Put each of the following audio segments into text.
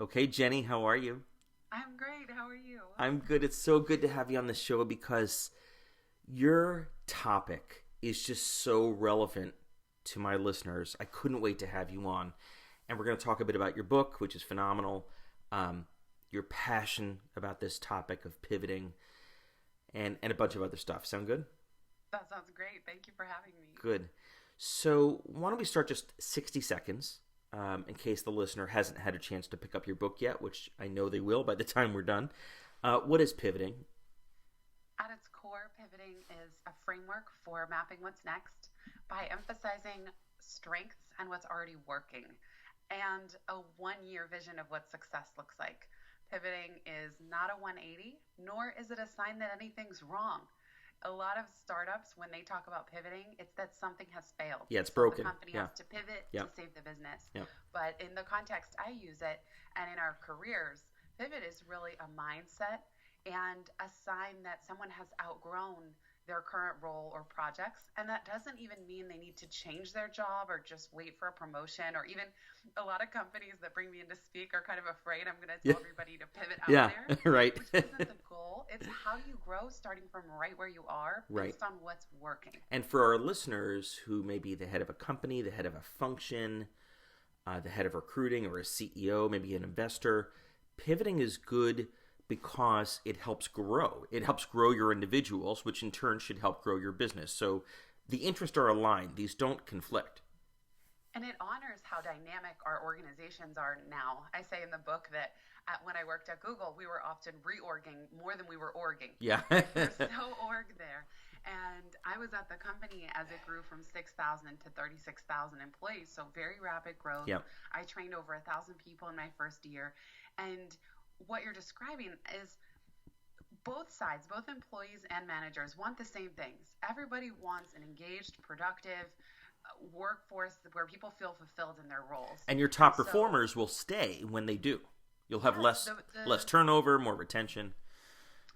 Okay, Jenny, how are you? I'm great. How are you? I'm good. It's so good to have you on the show because your topic is just so relevant to my listeners. I couldn't wait to have you on. And we're going to talk a bit about your book, which is phenomenal, your passion about this topic of pivoting, and a bunch of other stuff. Sound good? That sounds great. Thank you for having me. Good. So, why don't we start just 60 seconds in case the listener hasn't had a chance to pick up your book yet, which I know they will by the time we're done. What is pivoting? At its core, pivoting is a framework for mapping what's next by emphasizing strengths and what's already working and a 1 year vision of what success looks like. Pivoting is not a 180, nor is it a sign that anything's wrong. A lot of startups, when they talk about pivoting, it's that something has failed. Yeah, it's So broken. the company Yeah. has to pivot Yeah. to save the business. Yeah. But in the context I use it, and in our careers, pivot is really a mindset and a sign that someone has outgrown their current role or projects. And that doesn't even mean they need to change their job or just wait for a promotion, or even a lot of companies that bring me in to speak are kind of afraid I'm going to Yeah. tell everybody to pivot out Yeah, there, right. which isn't the goal. It's how you grow starting from right where you are Right. based on what's working. And for our listeners who may be the head of a company, the head of a function, the head of recruiting, or a CEO, maybe an investor, pivoting is good because it helps grow. It helps grow your individuals, which in turn should help grow your business. So the interests are aligned. These don't conflict. And it honors how dynamic our organizations are now. I say in the book that when I worked at Google, we were often reorging more than we were orging. Yeah. We're so org there. And I was at the company as it grew from 6,000 to 36,000 employees, so very rapid growth. Yep. I trained over 1,000 people in my first year. And what you're describing is both sides, both employees and managers, want the same things. Everybody wants an engaged, productive workforce where people feel fulfilled in their roles. And your top So- performers will stay when they do. You'll have Yes, less turnover, more retention.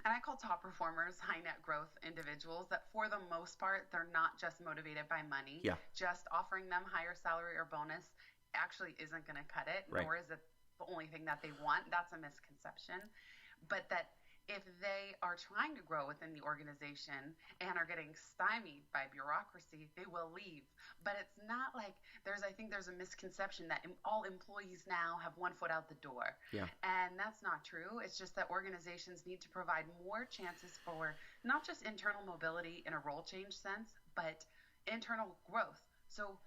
And I call top performers high net growth individuals that for the most part, they're not just motivated by money. Yeah. Just offering them higher salary or bonus actually isn't going to cut it, Right. nor is it the only thing that they want. That's a misconception. But that if they are trying to grow within the organization and are getting stymied by bureaucracy, they will leave. But it's not like I think there's a misconception that all employees now have one foot out the door. Yeah. And that's not true. It's just that organizations need to provide more chances for not just internal mobility in a role change sense, but internal growth. So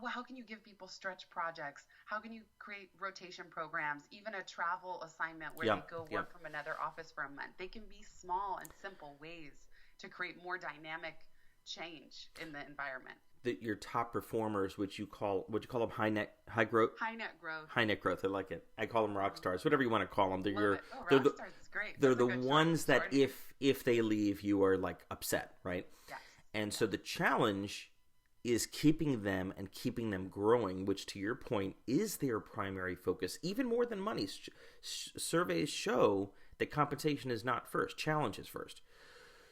how can you give people stretch projects? How can you create rotation programs, even a travel assignment where Yeah, they go yeah. work from another office for a month? They can be small and simple ways to create more dynamic change in the environment. Your top performers, which you call them high growth. High net growth. High net growth. I like it. I call them rock stars. Whatever you want to call them. Love it. Oh, they're Rockstars is great. they're That's a the good ones short that story. if they leave, you are like upset, right? Yes. And so the challenge is keeping them and keeping them growing, which to your point is their primary focus, even more than money. Surveys show that compensation is not first. Challenge is first.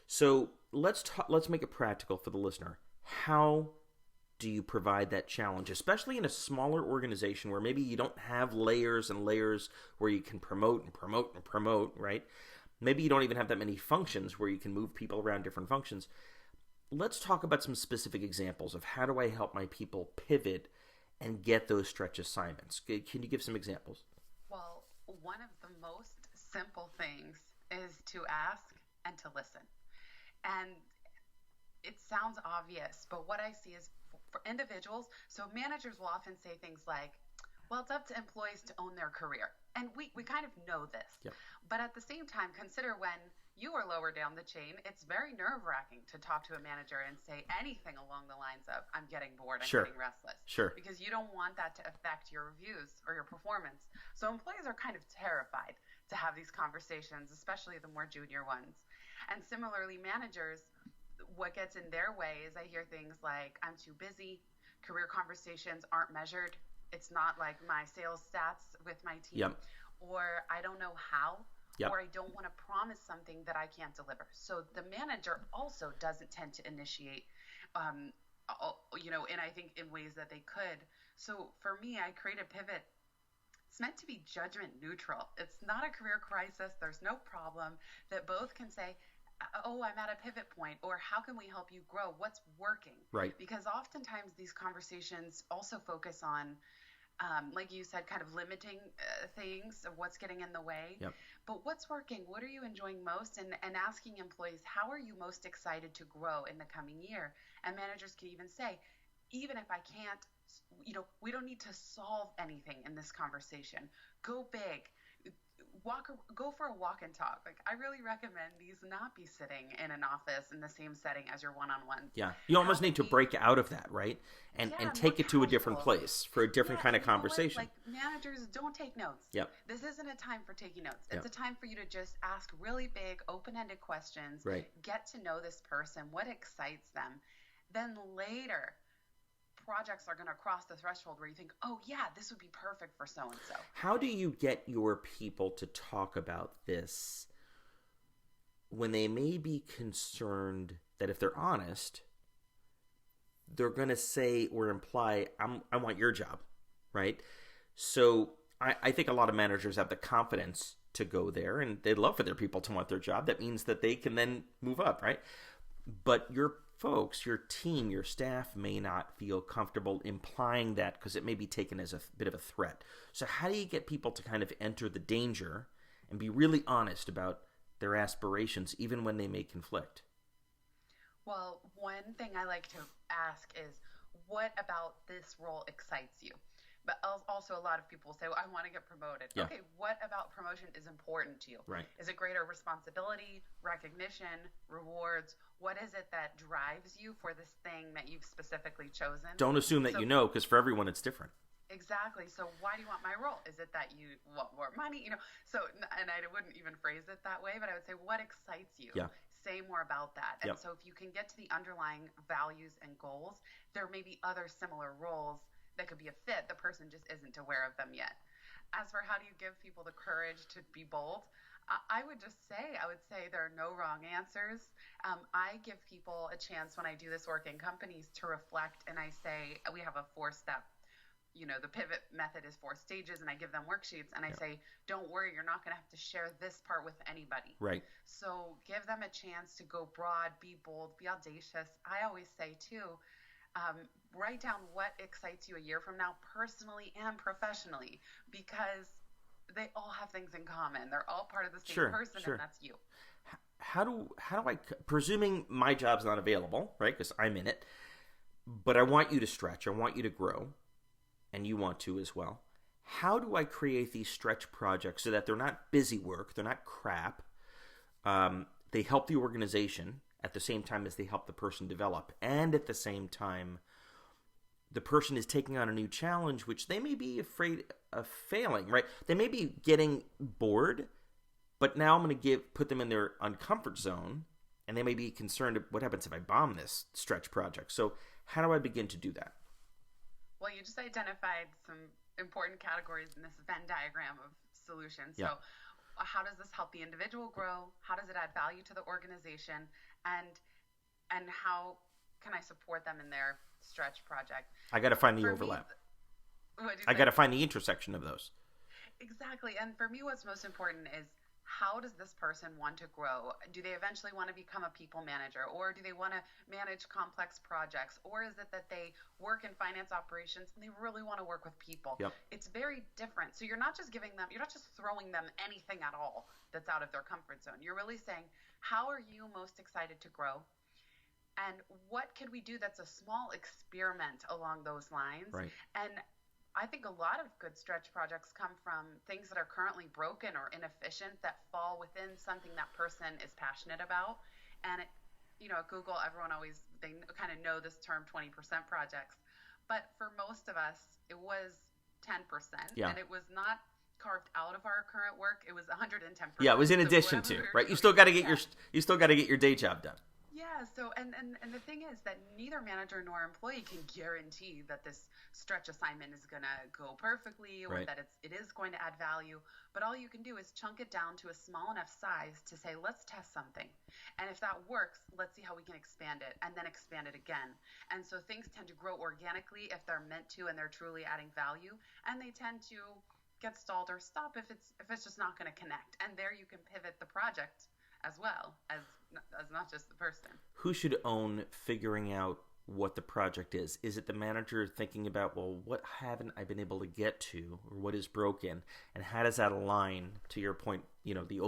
So let's make it practical for the listener. How do you provide that challenge, especially in a smaller organization where maybe you don't have layers and layers where you can promote and promote and promote, right? Maybe you don't even have that many functions where you can move people around different functions. Let's talk about some specific examples of how do I help my people pivot and get those stretch assignments. Can you give some examples? Well, one of the most simple things is to ask and to listen. And it sounds obvious, but what I see is for individuals, so managers will often say things like, well, it's up to employees to own their career. And we kind of know this. Yep. But at the same time, consider when you are lower down the chain, it's very nerve-wracking to talk to a manager and say anything along the lines of, I'm getting bored, I'm Sure. getting restless. Sure. Because you don't want that to affect your reviews or your performance. So employees are kind of terrified to have these conversations, especially the more junior ones. And similarly, managers, what gets in their way is I hear things like, I'm too busy, career conversations aren't measured, it's not like my sales stats with my team, Yep. or I don't know how, Yep. or I don't want to promise something that I can't deliver. So the manager also doesn't tend to initiate, and I think in ways that they could. So for me, I create a pivot it's meant to be judgment neutral. It's not a career crisis. There's no problem that both can say, oh, I'm at a pivot point, or how can we help you grow? What's working? Right. Because oftentimes these conversations also focus on, like you said, kind of limiting things of what's getting in the way. Yep. But what's working? What are you enjoying most? And asking employees, how are you most excited to grow in the coming year? And managers can even say, even if I can't, we don't need to solve anything in this conversation. Go big. Go for a walk and talk. Like, I really recommend these not be sitting in an office in the same setting as your one-on-ones. Yeah. You almost need to break out of that, right? And take it to a different place for a different kind of conversation. Like, managers, don't take notes. Yep. This isn't a time for taking notes. It's Yep. a time for you to just ask really big, open-ended questions. Right. Get to know this person, what excites them. Then later, projects are going to cross the threshold where you think, oh yeah, this would be perfect for so-and-so. How do you get your people to talk about this when they may be concerned that if they're honest, they're going to say or imply, I want your job, right? So I think a lot of managers have the confidence to go there, and they'd love for their people to want their job. That means that they can then move up, right? But your folks, your team, your staff may not feel comfortable implying that because it may be taken as a bit of a threat. So how do you get people to kind of enter the danger and be really honest about their aspirations even when they may conflict? Well, one thing I like to ask is, what about this role excites you? But also a lot of people say, well, I want to get promoted. Yeah. Okay, what about promotion is important to you? Right. Is it greater responsibility, recognition, rewards? What is it that drives you for this thing that you've specifically chosen? Don't assume that you know, because for everyone it's different. Exactly. So why do you want my role? Is it that you want more money? So, and I wouldn't even phrase it that way, but I would say, what excites you? Yeah. Say more about that. And Yep. so if you can get to the underlying values and goals, there may be other similar roles that could be a fit. The person just isn't aware of them yet. As for how do you give people the courage to be bold, I would say there are no wrong answers. I give people a chance when I do this work in companies to reflect, and I say, we have a 4-step, the pivot method is 4 stages, and I give them worksheets, and I say, don't worry, you're not going to have to share this part with anybody. Right. So give them a chance to go broad, be bold, be audacious. I always say, too, write down what excites you a year from now, personally and professionally, because they all have things in common. They're all part of the same person, and that's you. How do I, presuming my job's not available, right, because I'm in it, but I want you to stretch, I want you to grow, and you want to as well. How do I create these stretch projects so that they're not busy work, they're not crap, they help the organization at the same time as they help the person develop, and at the same time the person is taking on a new challenge which they may be afraid of failing, right? They may be getting bored, but now I'm going to put them in their uncomfort zone, and they may be concerned, what happens if I bomb this stretch project? So how do I begin to do that? Well, you just identified some important categories in this Venn diagram of solutions. So how does this help the individual grow? How does it add value to the organization? And how can I support them in their stretch project? I got to find the overlap. I got to find the intersection of those. Exactly. And for me, what's most important is, how does this person want to grow? Do they eventually want to become a people manager, or do they want to manage complex projects? Or is it that they work in finance operations and they really want to work with people? Yep. It's very different. So you're not just throwing them anything at all that's out of their comfort zone. You're really saying, how are you most excited to grow? And what could we do that's a small experiment along those lines? Right. And I think a lot of good stretch projects come from things that are currently broken or inefficient that fall within something that person is passionate about. And at Google, everyone they kind of know this term 20% projects. But for most of us, it was 10%. Yeah. And it was not carved out of our current work. It was 110%. Yeah, it was in addition to, right? You still got to get your day job done. Yeah, so and the thing is that neither manager nor employee can guarantee that this stretch assignment is going to go perfectly, or that it is going to add value. But all you can do is chunk it down to a small enough size to say, let's test something. And if that works, let's see how we can expand it, and then expand it again. And so things tend to grow organically if they're meant to and they're truly adding value. And they tend to get stalled or stop if it's just not going to connect. And there you can pivot the project as well as not just the person. Who should own figuring out what the project is? Is it the manager thinking about, well, what haven't I been able to get to, or what is broken, and how does that align, to your point, the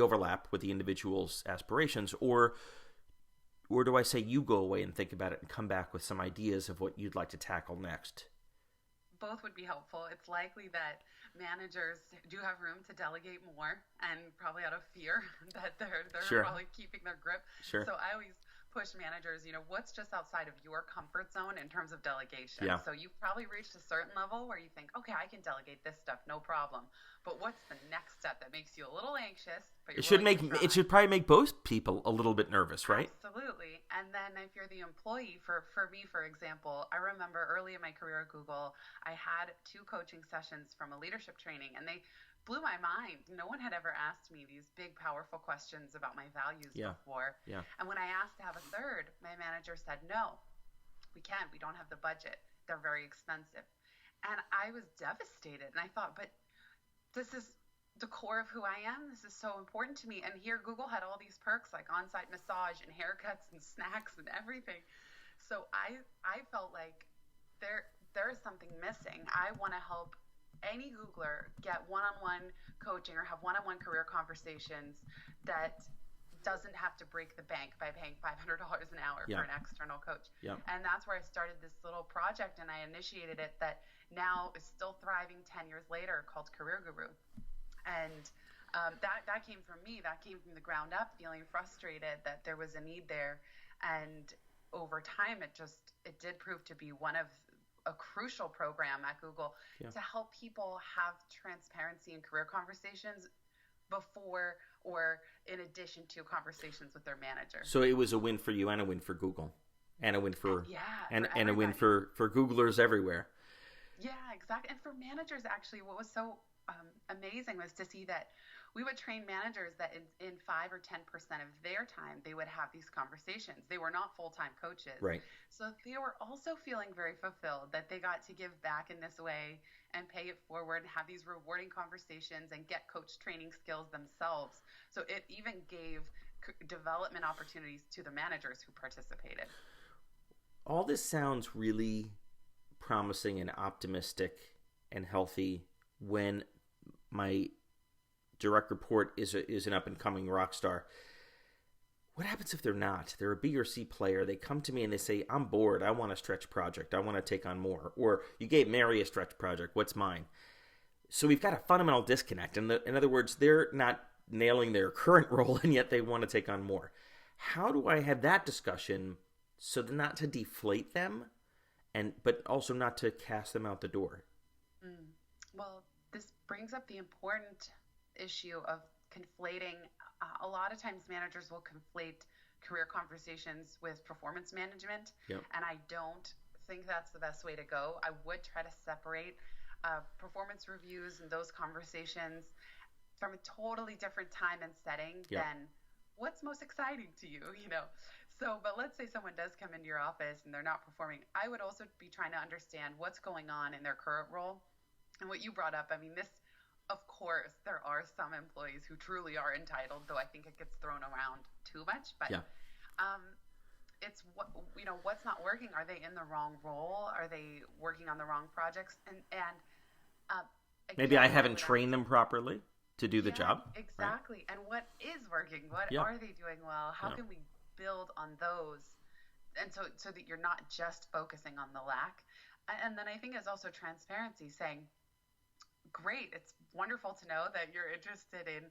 overlap with the individual's aspirations, or do I say you go away and think about it and come back with some ideas of what you'd like to tackle next? Both would be helpful. It's likely that managers do have room to delegate more, and probably out of fear that they're Sure. probably keeping their grip. Sure. So I always push managers, what's just outside of your comfort zone in terms of delegation. Yeah. So you've probably reached a certain level where you think, okay, I can delegate this stuff, no problem. But what's the next step that makes you a little anxious? But It should probably make both people a little bit nervous, right? Absolutely. And then if you're the employee, for me, for example, I remember early in my career at Google, I had 2 coaching sessions from a leadership training, and they blew my mind. No one had ever asked me these big, powerful questions about my values before. Yeah. And when I asked to have a third, my manager said, no, we can't. We don't have the budget. They're very expensive. And I was devastated. And I thought, but this is the core of who I am. This is so important to me. And here Google had all these perks like on-site massage and haircuts and snacks and everything. So I felt like there is something missing. I want to help any Googler get one-on-one coaching or have one-on-one career conversations that doesn't have to break the bank by paying $500 an hour for an external coach. Yeah. And that's where I started this little project, and I initiated it that now is still thriving 10 years later, called Career Guru. And that came from me. That came from the ground up, feeling frustrated that there was a need there. And over time, it did prove to be one of a crucial program at Google to help people have transparency in career conversations before or in addition to conversations with their manager. So it was a win for you and a win for Google and a win for and a win for Googlers everywhere. Yeah, exactly. And for managers, actually, what was so amazing was to see that we would train managers that in 5 or 10% of their time, they would have these conversations. They were not full-time coaches. Right. So they were also feeling very fulfilled that they got to give back in this way and pay it forward and have these rewarding conversations and get coach training skills themselves. So it even gave development opportunities to the managers who participated. All this sounds really promising and optimistic and healthy when my direct report is an up-and-coming rock star. What happens if they're not? They're a B or C player. They come to me and they say, I'm bored. I want a stretch project. I want to take on more. Or you gave Mary a stretch project. What's mine? So we've got a fundamental disconnect. In other words, they're not nailing their current role and yet they want to take on more. How do I have that discussion so not to deflate them, but also not to cast them out the door? Well, this brings up the important issue of conflating. A lot of times managers will conflate career conversations with performance management, and I don't think that's the best way to go. I would try to separate performance reviews and those conversations from a totally different time and setting than what's most exciting to you, So, but let's say someone does come into your office and they're not performing. I would also be trying to understand what's going on in their current role. And what you brought up, of course, there are some employees who truly are entitled, though I think it gets thrown around too much. But it's what's not working. Are they in the wrong role? Are they working on the wrong projects? And again, maybe I haven't trained them properly to do the job. Exactly. Right? And what is working? What are they doing well? How can we build on those? And so that you're not just focusing on the lack. And then I think it's also transparency, saying, great, it's wonderful to know that you're interested in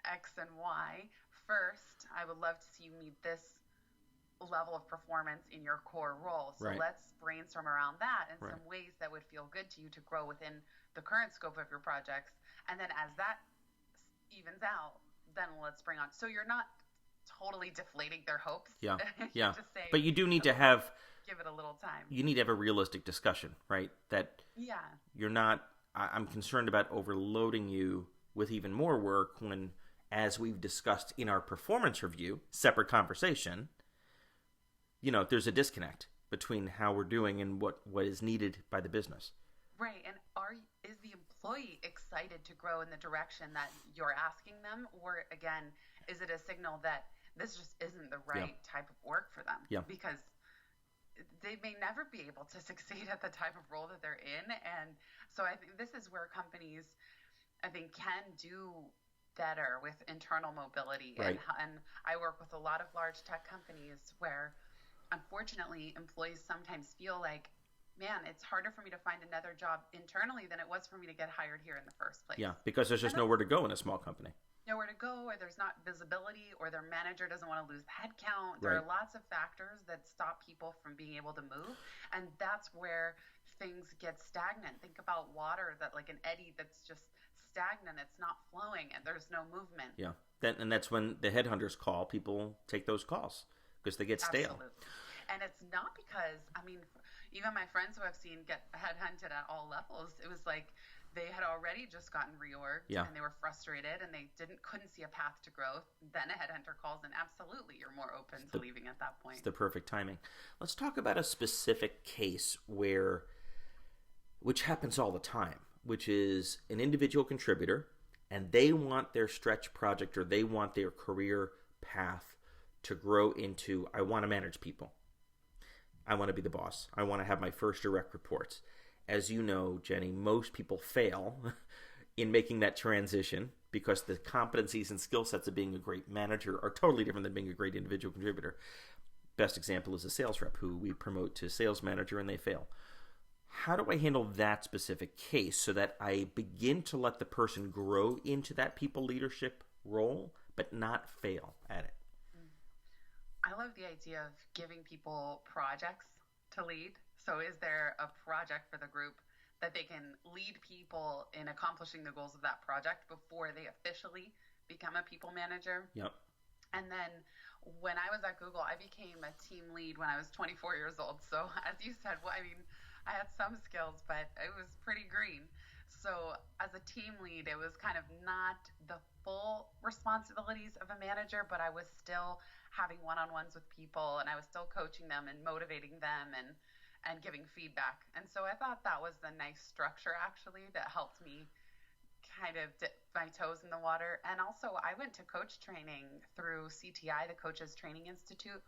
X and Y. First, I would love to see you meet this level of performance in your core role. So let's brainstorm around that and some ways that would feel good to you to grow within the current scope of your projects. And then as that evens out, then let's bring on. So you're not totally deflating their hopes. Yeah. Just saying, but you do need to have... give it a little time. You need to have a realistic discussion, right? That you're not... I'm concerned about overloading you with even more work when, as we've discussed in our performance review, separate conversation, there's a disconnect between how we're doing and what is needed by the business. Right. And is the employee excited to grow in the direction that you're asking them? Or again, is it a signal that this just isn't the right type of work for them? Because they may never be able to succeed at the type of role that they're in. And so I think this is where companies, I think, can do better with internal mobility. Right. And I work with a lot of large tech companies where, unfortunately, employees sometimes feel like, man, it's harder for me to find another job internally than it was for me to get hired here in the first place. Yeah, because there's just nowhere to go in a small company. Nowhere to go, or there's not visibility, or their manager doesn't want to lose headcount. There are lots of factors that stop people from being able to move, and that's where things get stagnant. Think about water, that like an eddy that's just stagnant, it's not flowing, and there's no movement. Yeah, and that's when the headhunters call. People take those calls because they get stale. Absolutely. And it's not because, I mean, even my friends who I've seen get headhunted at all levels, it was like they had already just gotten reorged and they were frustrated and they couldn't see a path to growth. Then a headhunter calls and absolutely you're more open to leaving at that point. It's the perfect timing. Let's talk about a specific case which happens all the time, which is an individual contributor and they want their stretch project or they want their career path to grow into, I want to manage people. I want to be the boss. I want to have my first direct reports. As you know, Jenny, most people fail in making that transition because the competencies and skill sets of being a great manager are totally different than being a great individual contributor. Best example is a sales rep who we promote to sales manager and they fail. How do I handle that specific case so that I begin to let the person grow into that people leadership role but not fail at it? I love the idea of giving people projects to lead. So is there a project for the group that they can lead people in accomplishing the goals of that project before they officially become a people manager? Yep. And then when I was at Google, I became a team lead when I was 24 years old. So as you said, well, I mean, I had some skills, but it was pretty green. So as a team lead, it was kind of not the full responsibilities of a manager, but I was still having one-on-ones with people and I was still coaching them and motivating them and giving feedback. And so I thought that was the nice structure actually that helped me kind of dip my toes in the water. And also I went to coach training through CTI, the Coaches Training Institute,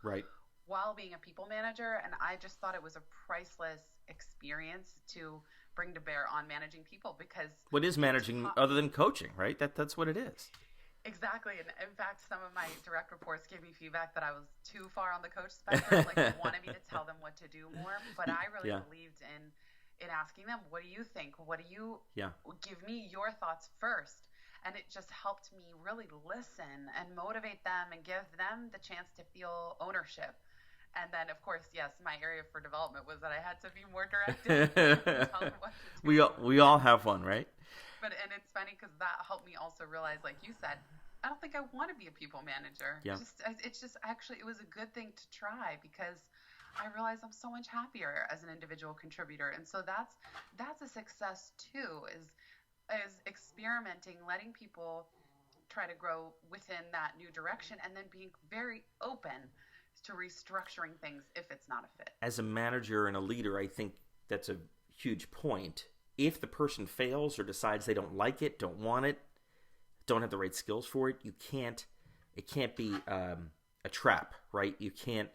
while being a people manager. And I just thought it was a priceless experience to bring to bear on managing people because what is managing other than coaching, right? That's what it is. Exactly. And in fact, some of my direct reports gave me feedback that I was too far on the coach spectrum. Like they wanted me to tell them what to do more. But I really believed in asking them, what do you think? What do you give me your thoughts first? And it just helped me really listen and motivate them and give them the chance to feel ownership. And then, of course, yes, my area for development was that I had to be more directive. Tell them what to do. We all have one, right? And it's funny because that helped me also realize, like you said, I don't think I want to be a people manager. Yeah. It's just actually, it was a good thing to try because I realized I'm so much happier as an individual contributor. And so that's a success too, is experimenting, letting people try to grow within that new direction and then being very open to restructuring things if it's not a fit. As a manager and a leader, I think that's a huge point. If the person fails or decides they don't like it, don't want it, don't have the right skills for it, it can't be a trap, right? You can't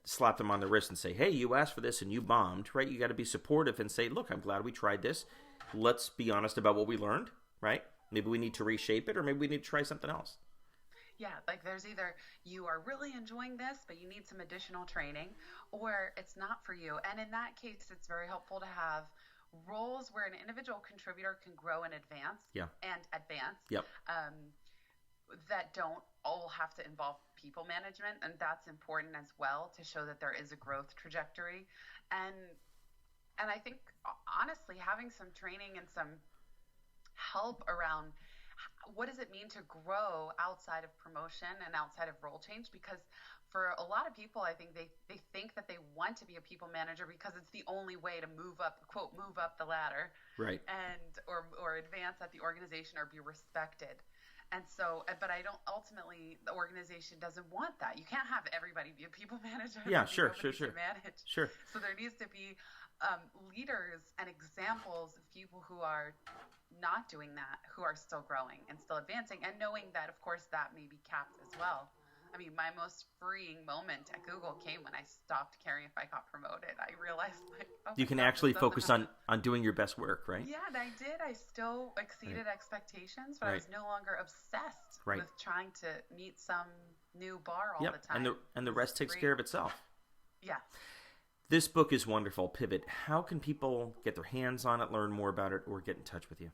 slap them on the wrist and say, hey, you asked for this and you bombed, right? You got to be supportive and say, look, I'm glad we tried this. Let's be honest about what we learned, right? Maybe we need to reshape it or maybe we need to try something else. Yeah, like there's either you are really enjoying this, but you need some additional training, or it's not for you. And in that case, it's very helpful to have roles where an individual contributor can grow and advance that don't all have to involve people management. And that's important as well to show that there is a growth trajectory. And I think, honestly, having some training and some help around what does it mean to grow outside of promotion and outside of role change? Because for a lot of people, I think they think that they want to be a people manager because it's the only way to move up, quote, move up the ladder, right? And or advance at the organization or be respected. And so, but I don't. Ultimately, the organization doesn't want that. You can't have everybody be a people manager. Yeah, sure. Manage. Sure. So there needs to be leaders and examples of people who are not doing that, who are still growing and still advancing, and knowing that, of course, that may be capped as well. I mean, my most freeing moment at Google came when I stopped caring if I got promoted. I realized, like, oh You my can God, actually this doesn't focus happen. on doing your best work, right? Yeah, and I did. I still exceeded expectations, but I Right. was no longer obsessed Right. with trying to meet some new bar all Yep. the time. And the This rest is takes great. care of itself. Yes. This book is wonderful, Pivot. How can people get their hands on it, learn more about it, or get in touch with you?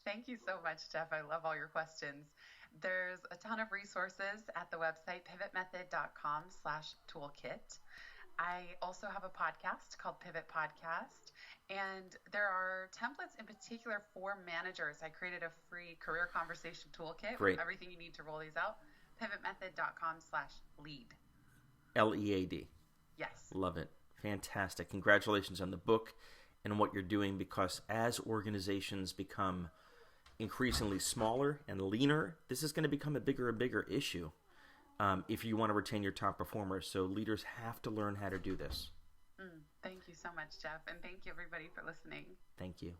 Thank you so much, Jeff. I love all your questions. There's a ton of resources at the website pivotmethod.com/toolkit. I also have a podcast called Pivot Podcast, and there are templates in particular for managers. I created a free career conversation toolkit Great. with everything you need to roll these out. Pivotmethod.com/lead. LEAD. Yes. Love it. Fantastic. Congratulations on the book and what you're doing, because as organizations become increasingly smaller and leaner, this is going to become a bigger and bigger issue if you want to retain your top performers. So leaders have to learn how to do this. Thank you so much, Jeff. And thank you, everybody, for listening. Thank you.